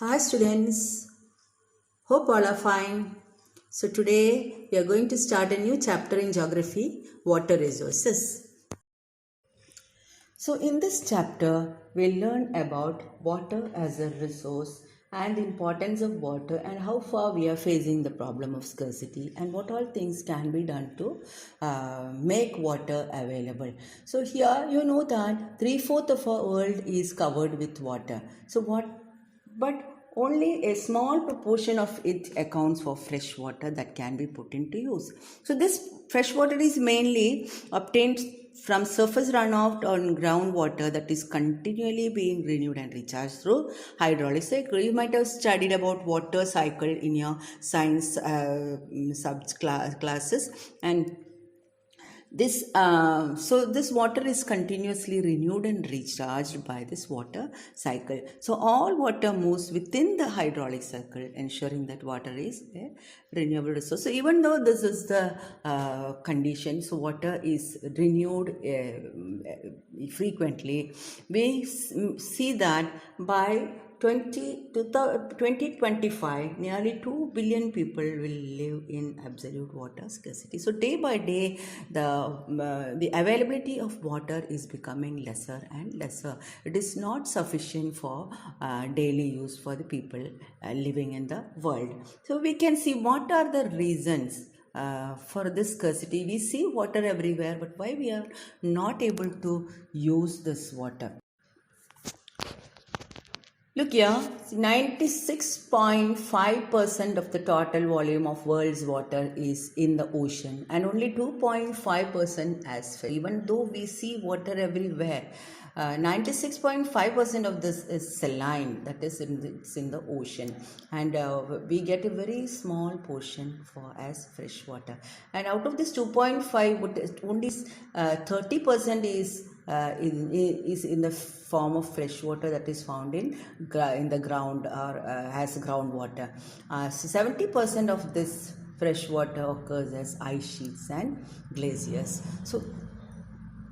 Hi students, hope all are fine. So today we are going to start a new chapter in geography, water resources. So in this chapter we'll learn about water as a resource and the importance of water and how far we are facing the problem of scarcity and what all things can be done to make water available. So here you know that 3/4 of our world is covered with water. But only a small proportion of it accounts for fresh water that can be put into use. So this fresh water is mainly obtained from surface runoff on groundwater that is continually being renewed and recharged through hydraulic cycle. You might have studied about water cycle in your science sub classes, and this water is continuously renewed and recharged by this water cycle. So all water moves within the hydraulic cycle, ensuring that water is a renewable resource. So even though this is the condition, so water is renewed frequently, we see that by 2025, nearly 2 billion people will live in absolute water scarcity. So day by day, the availability of water is becoming lesser and lesser. It is not sufficient for daily use for the people living in the world. So we can see what are the reasons for this scarcity. We see water everywhere, but why we are not able to use this water? Look here, 96.5% of the total volume of world's water is in the ocean and only 2.5% as fresh. Even though we see water everywhere, 96.5% of this is saline, that is it's in the ocean, and we get a very small portion for as fresh water. And out of this 2.5, only 30% is in the form of fresh water that is found in the ground or as groundwater. 70% of this fresh water occurs as ice sheets and glaciers. So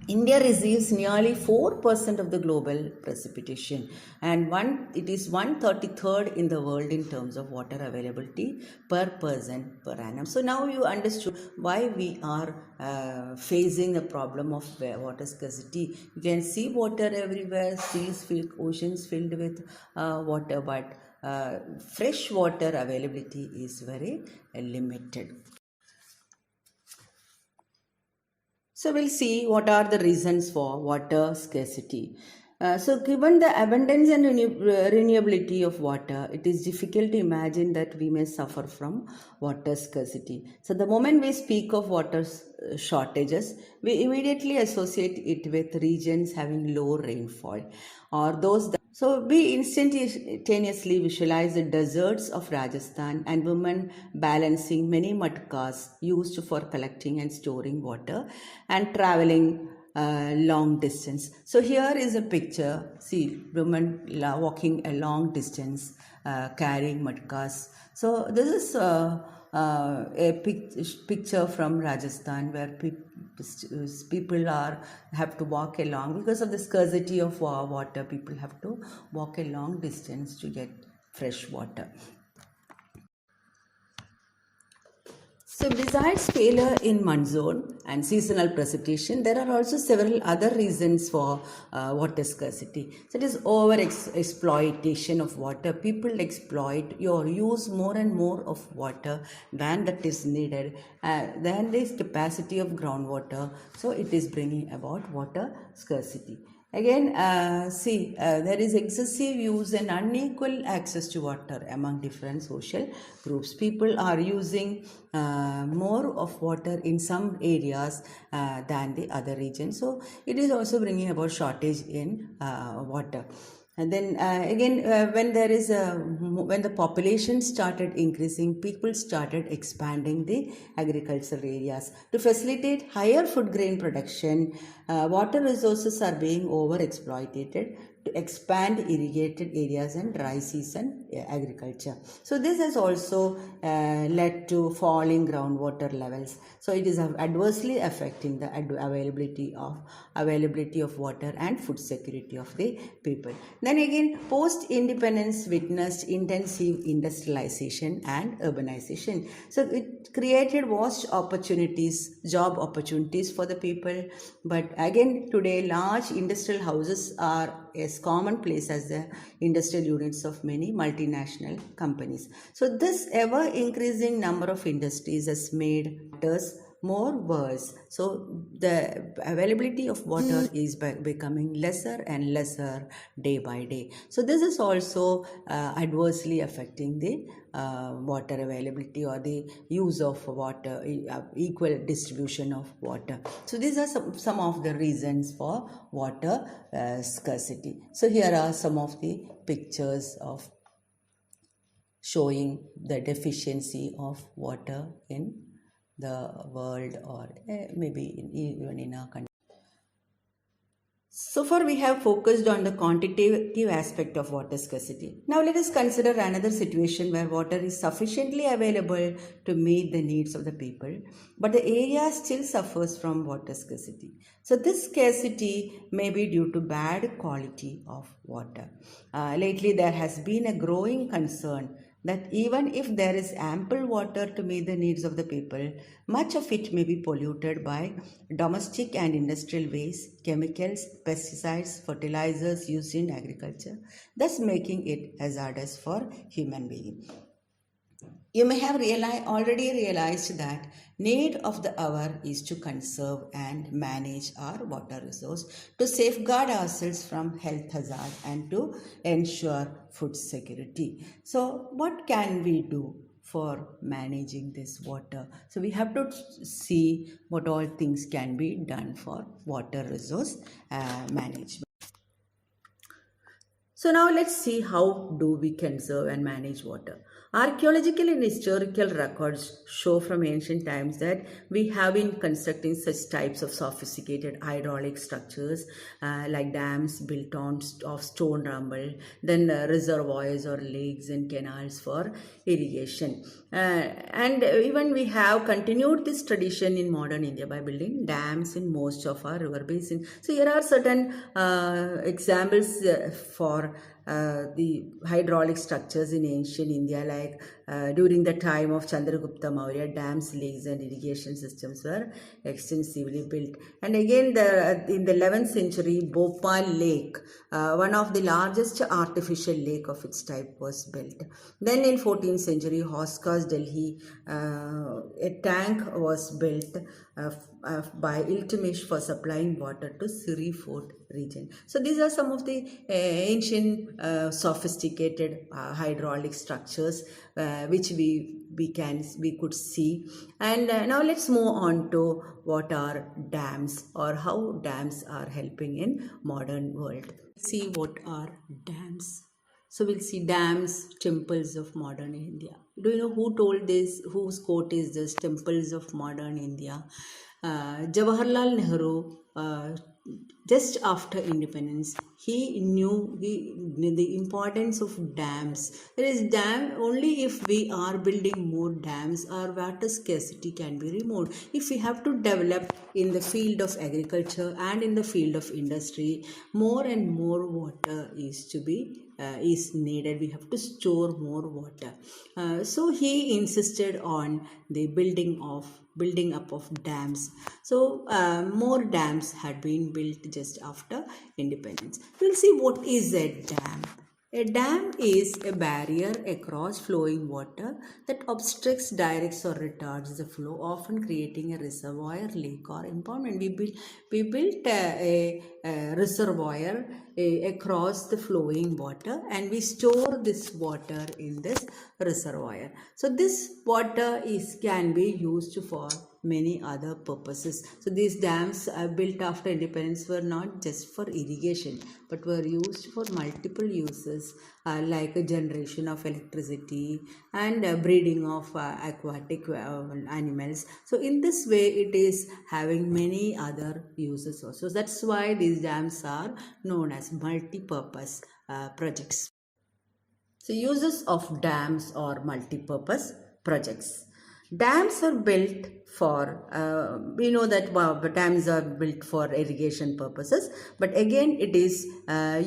India receives nearly 4% of the global precipitation, and it is 133rd in the world in terms of water availability per person per annum. So now you understood why we are facing a problem of water scarcity. You can see water everywhere, seas filled, oceans filled with water, but fresh water availability is very limited. So we'll see what are the reasons for water scarcity. So given the abundance and renewability of water, it is difficult to imagine that we may suffer from water scarcity. So the moment we speak of water shortages, we immediately associate it with regions having low rainfall or those that so we instantaneously visualize the deserts of Rajasthan and women balancing many mud cars used for collecting and storing water and traveling long distance. So here is a picture. See, women walking a long distance carrying mud cars. So this is picture from Rajasthan where people have to walk along because of the scarcity of water. People have to walk a long distance to get fresh water. So besides failure in monsoon and seasonal precipitation, there are also several other reasons for water scarcity. So it is over exploitation of water. People exploit or use more and more of water than that is needed, than the capacity of groundwater. So it is bringing about water scarcity. Again, there is excessive use and unequal access to water among different social groups. People are using more of water in some areas than the other regions. So it is also bringing about shortage in water. And then when the population started increasing, people started expanding the agricultural areas to facilitate higher food grain production. Water resources are being over exploited to expand irrigated areas and dry season agriculture. So this has also led to falling groundwater levels. So it is adversely affecting the availability of water and food security of the people. Then again, post-independence witnessed intensive industrialization and urbanization. So it created vast opportunities, job opportunities for the people. But again, today large industrial houses are as commonplace as the industrial units of many multinational companies. So this ever increasing number of industries has made matters more worse. So the availability of water is becoming lesser and lesser day by day. So this is also adversely affecting the water availability or the use of water, equal distribution of water. So these are some of the reasons for water scarcity. So here are some of the pictures of showing the deficiency of water in the world, or maybe even in our country. So far we have focused on the quantitative aspect of water scarcity. Now let us consider another situation where water is sufficiently available to meet the needs of the people, but the area still suffers from water scarcity. So this scarcity may be due to bad quality of water. Lately there has been a growing concern that even if there is ample water to meet the needs of the people, much of it may be polluted by domestic and industrial waste, chemicals, pesticides, fertilizers used in agriculture, thus making it hazardous for human beings. You may have already realized that need of the hour is to conserve and manage our water resource to safeguard ourselves from health hazard and to ensure food security. So what can we do for managing this water? So we have to see what all things can be done for water resource management. So now let's see how do we conserve and manage water. Archaeological and historical records show from ancient times that we have been constructing such types of sophisticated hydraulic structures like dams built of stone rubble, then reservoirs or lakes and canals for irrigation. And even we have continued this tradition in modern India by building dams in most of our river basin. So here are certain examples for the hydraulic structures in ancient India, like during the time of Chandragupta Maurya, dams, lakes and irrigation systems were extensively built. And again, in the 11th century, Bhopal Lake, one of the largest artificial lake of its type, was built. Then in 14th century, Hoskas, Delhi, a tank was built by Iltutmish for supplying water to Siri Fort region. So these are some of the ancient sophisticated hydraulic structures which we could see. And now let's move on to what are dams, or how dams are helping in modern world. See what are dams. So we'll see dams, temples of modern India. Do you know who told this? Whose quote is this? Temples of modern India. Jawaharlal Nehru, just after independence, he knew the importance of dams. There is dam only if we are building more dams, our water scarcity can be removed. If we have to develop in the field of agriculture and in the field of industry, more and more water is needed. We have to store more water. So he insisted on the building up of dams. So more dams had been built just after independence. We'll see what is a dam. A dam is a barrier across flowing water that obstructs, directs or retards the flow, often creating a reservoir, lake or impoundment. We built a reservoir across the flowing water, and we store this water in this reservoir. So this water can be used for many other purposes. So these dams built after independence were not just for irrigation, but were used for multiple uses, like a generation of electricity and breeding of aquatic animals. So in this way it is having many other uses also. So that's why these dams are known as as multi-purpose projects. So uses of dams or multi-purpose projects. Dams are built for, we know that dams are built for irrigation purposes, but again it is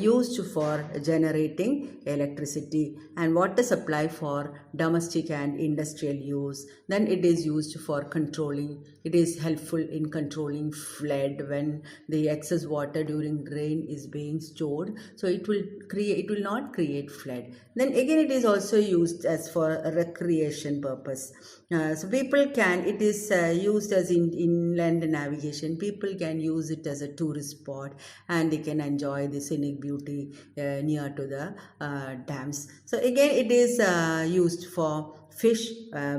used for generating electricity and water supply for domestic and industrial use. Then it is used for controlling, it is helpful in controlling flood when the excess water during rain is being stored, so it will not create flood. Then again it is also used as for a recreation purpose. So people can, it is used as inland navigation. People can use it as a tourist spot and they can enjoy the scenic beauty near to the dams. So again it is used for fish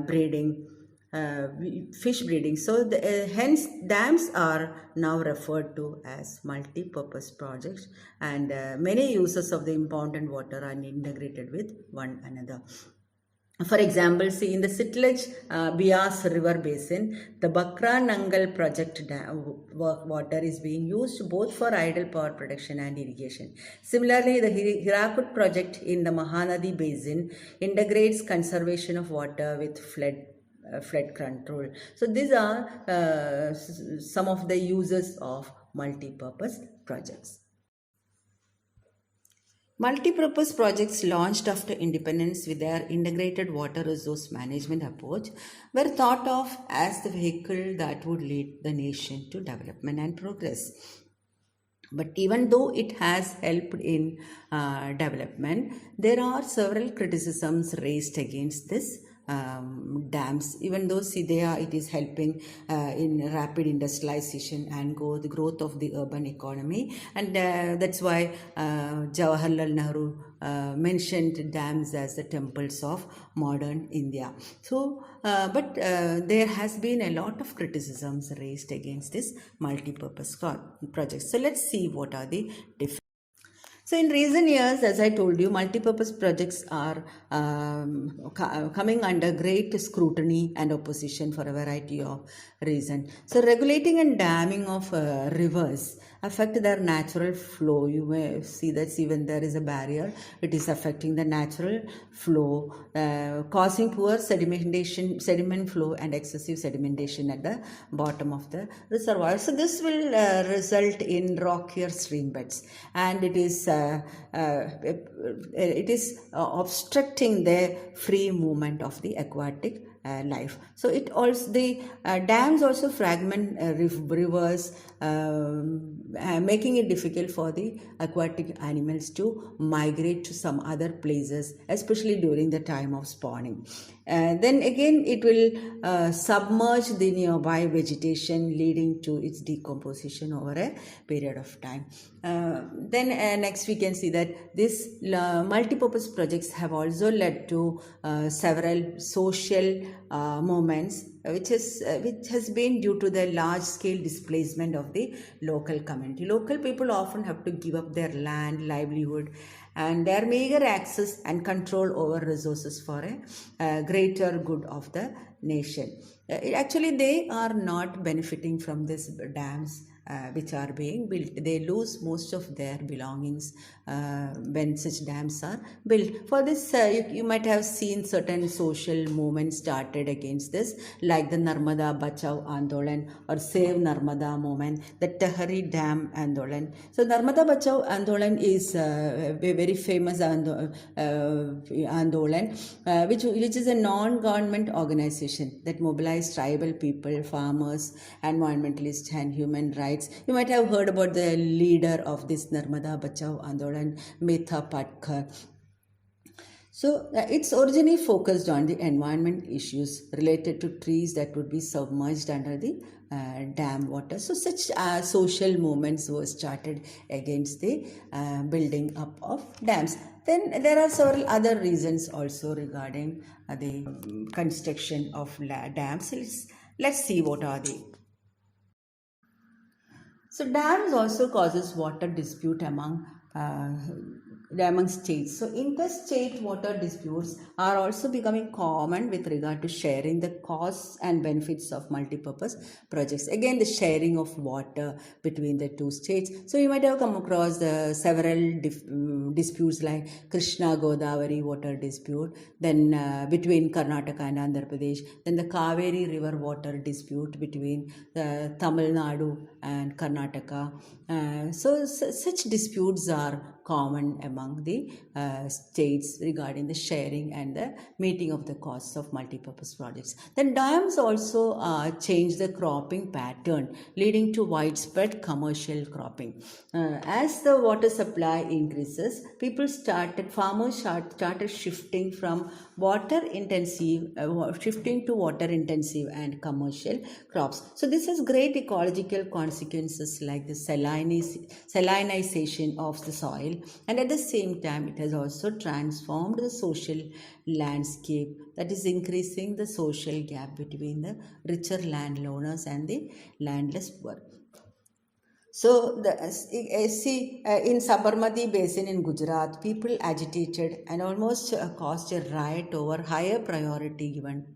breeding. So hence dams are now referred to as multi-purpose projects, and many uses of the impounded water are integrated with one another. For example, see in the Sutlej Beas River Basin, the Bakra Nangal project water is being used both for idle power production and irrigation. Similarly, the Hirakud project in the Mahanadi Basin integrates conservation of water with flood control. So these are some of the uses of multi-purpose projects. Multi-purpose projects launched after independence with their integrated water resource management approach were thought of as the vehicle that would lead the nation to development and progress. But even though it has helped in development, there are several criticisms raised against this dams. Even though it is helping in rapid industrialization and the growth of the urban economy, and that's why Jawaharlal Nehru mentioned dams as the temples of modern India. So but there has been a lot of criticisms raised against this multi-purpose projects. So let's see what are the different. So in recent years, as I told you, multi-purpose projects are coming under great scrutiny and opposition for a variety of reasons. So regulating and damming of rivers affect their natural flow. You may see that even there is a barrier, it is affecting the natural flow, causing poor sediment flow and excessive sedimentation at the bottom of the reservoir. So this will result in rockier stream beds, and it is obstructing the free movement of the aquatic life. So it also, the dams also fragment rivers, making it difficult for the aquatic animals to migrate to some other places, especially during the time of spawning. Then again it will submerge the nearby vegetation, leading to its decomposition over a period of time. Then next we can see that this multi-purpose projects have also led to several social movements, which has been due to the large scale displacement of the local community. Local people often have to give up their land, livelihood, and their meager access and control over resources for a greater good of the nation. Actually, they are not benefiting from these dams which are being built. They lose most of their belongings when such dams are built. For this, you might have seen certain social movements started against this, like the Narmada Bachao Andolan or Save Narmada movement, the Tehri Dam Andolan. So Narmada Bachao Andolan is a very famous Andolan, which is a non-government organization that mobilized tribal people, farmers, environmentalists and human rights. You might have heard about the leader of this Narmada Bachao Andolan, Metha Patkar. So it's originally focused on the environment issues related to trees that would be submerged under the dam water. So such social movements were started against the building up of dams. Then there are several other reasons also regarding the construction of dams. Let's see what are they. So dams also causes water dispute among among states. So interstate water disputes are also becoming common with regard to sharing the costs and benefits of multipurpose projects. Again, the sharing of water between the two states. So you might have come across the several disputes like Krishna Godavari water dispute, then between Karnataka and Andhra Pradesh, then the Kaveri river water dispute between Tamil Nadu and Karnataka. Such disputes are common among the states regarding the sharing and the meeting of the costs of multipurpose projects. Then dams also change the cropping pattern, leading to widespread commercial cropping. As the water supply increases, farmers started shifting from shifting to water intensive and commercial crops. So this has great ecological consequences like the salinization of the soil, and at the same time it has also transformed the social landscape, that is increasing the social gap between the richer landowners and the landless poor. So, in Sabarmati Basin in Gujarat, people agitated and almost caused a riot over higher priority given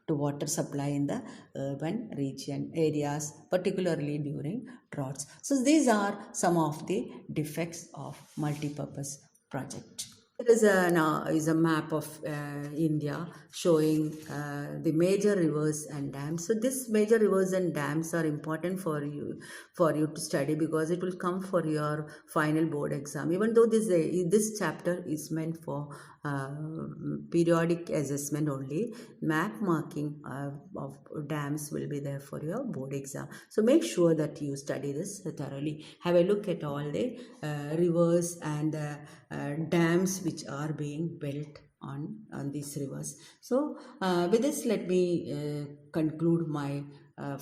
to water supply in the urban region areas, particularly during droughts. So, these are some of the defects of multipurpose project. There is a map of India showing the major rivers and dams. So these major rivers and dams are important for you to study because it will come for your final board exam. Even though this chapter is meant for uh, periodic assessment only, map marking of dams will be there for your board exam. So make sure that you study this thoroughly. Have a look at all the rivers and dams which are being built on these rivers. So with this, let me conclude my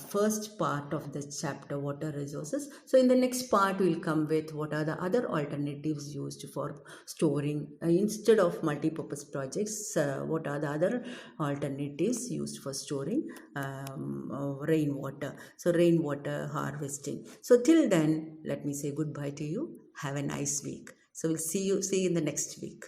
first part of the chapter, water resources. So in the next part we'll come with what are the other alternatives used for storing instead of multi-purpose projects. What are the other alternatives used for storing rainwater? So rainwater harvesting. So till then, let me say goodbye to you. Have a nice week. So we'll see you in the next week.